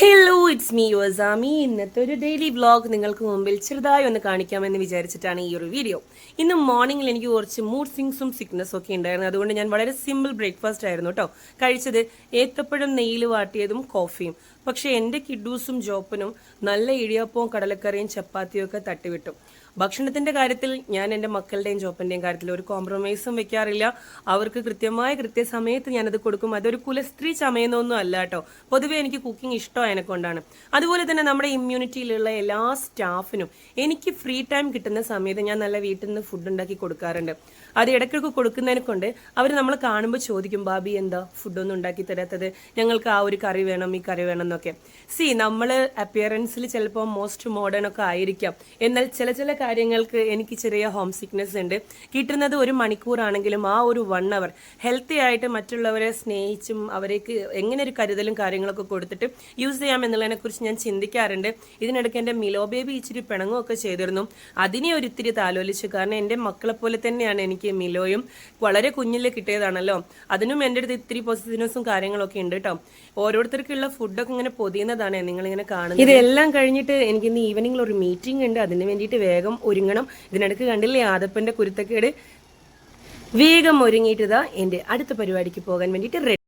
Hello it's me യുവസാമി. ഇന്നത്തെ ഒരു daily vlog നിങ്ങൾക്ക് മുമ്പിൽ ചെറുതായി ഒന്ന് കാണിക്കാമെന്ന് വിചാരിച്ചിട്ടാണ് ഈ ഒരു വീഡിയോ. ഇന്ന് മോർണിംഗിൽ എനിക്ക് കുറച്ച് മൂഡ് സ്വിങ്സും സിക്നസ്സും ഒക്കെ ഉണ്ടായിരുന്നു. അതുകൊണ്ട് ഞാൻ വളരെ സിമ്പിൾ ബ്രേക്ക്ഫാസ്റ്റ് ആയിരുന്നു കേട്ടോ കഴിച്ചത്. ഏത്തപ്പഴം നെയ്യിൽ വാട്ടിയതും കോഫിയും. പക്ഷെ എൻ്റെ കിഡൂസും ജോപ്പനും നല്ല ഇടിയപ്പവും കടലക്കറിയും ചപ്പാത്തിയും ഒക്കെ തട്ടിവിട്ടു. ഭക്ഷണത്തിന്റെ കാര്യത്തിൽ ഞാൻ എൻ്റെ മക്കളുടെയും ജോപ്പന്റെയും കാര്യത്തിൽ ഒരു കോംപ്രമൈസും വെക്കാറില്ല. അവർക്ക് കൃത്യസമയത്ത് ഞാനത് കൊടുക്കും. അതൊരു കുലസ്ത്രീ ചമയുന്നൊന്നും അല്ല കേട്ടോ. പൊതുവെ എനിക്ക് കുക്കിംഗ് ഇഷ്ടം എന്നെക്കൊണ്ടാണ്. അതുപോലെ തന്നെ നമ്മുടെ ഇമ്മ്യൂണിറ്റിയിലുള്ള എല്ലാ സ്റ്റാഫിനും എനിക്ക് ഫ്രീ ടൈം കിട്ടുന്ന സമയത്ത് ഞാൻ നല്ല വീട്ടിൽ നിന്ന് ഫുഡ് ഉണ്ടാക്കി കൊടുക്കാറുണ്ട്. അത് ഇടയ്ക്കിടയ്ക്ക് കൊടുക്കുന്നതിനെ കൊണ്ട് അവർ നമ്മൾ കാണുമ്പോൾ ചോദിക്കും, ബാബി എന്താ ഫുഡൊന്നും ഉണ്ടാക്കി തരാത്തത്, ഞങ്ങൾക്ക് ആ ഒരു കറി വേണം ഈ കറി വേണം എന്നൊക്കെ. നമ്മൾ അപ്പിയറൻസിൽ ചിലപ്പോൾ മോസ്റ്റ് മോഡേൺ ഒക്കെ ആയിരിക്കാം, എന്നാൽ ചില കാര്യങ്ങൾക്ക് എനിക്ക് ചെറിയ ഹോം സിക്നെസ് ഉണ്ട്. കിട്ടുന്നത് ഒരു മണിക്കൂറാണെങ്കിലും ആ ഒരു 1 hour ഹെൽത്തി ആയിട്ട് മറ്റുള്ളവരെ സ്നേഹിച്ചും അവരേക്ക് എങ്ങനെ ഒരു കരുതലും കാര്യങ്ങളൊക്കെ കൊടുത്തിട്ട് യൂസ് ചെയ്യാം എന്നുള്ളതിനെ കുറിച്ച് ഞാൻ ചിന്തിക്കാറുണ്ട്. ഇതിനിടയ്ക്ക് എൻ്റെ മിലോ ബേബി ഇച്ചിരി പിണങ്ങുമൊക്കെ ചെയ്തിരുന്നു. അതിനെ ഒരിത്തിരി താലോലിച്ചു. കാരണം എൻ്റെ മക്കളെ പോലെ തന്നെയാണ് എനിക്ക് മിലോയും. വളരെ കുഞ്ഞിൽ കിട്ടിയതാണല്ലോ. അതിനും എൻ്റെ അടുത്ത് ഇത്തിരി പോസിറ്റീവ്നെസ്സും കാര്യങ്ങളൊക്കെ ഉണ്ട് കേട്ടോ. ഓരോരുത്തർക്കുള്ള ഫുഡൊക്കെ ഇങ്ങനെ പൊതിയുന്നതാണ് നിങ്ങളിങ്ങനെ കാണുന്നത്. ഇതെല്ലാം കഴിഞ്ഞിട്ട് എനിക്ക് ഇന്ന് ഈവനിങ്ങിൽ ഒരു മീറ്റിംഗ് ഉണ്ട്. അതിന് വേണ്ടിയിട്ട് വേഗം ഒരുങ്ങണം. ഇതിനിടയ്ക്ക് കണ്ടില്ലേ ആദപ്പന്റെ കുരുത്തക്കേട്. വേഗം ഒരുങ്ങിയിട്ടതാ എൻ്റെ അടുത്ത പരിപാടിക്ക് പോകാൻ വേണ്ടിയിട്ട്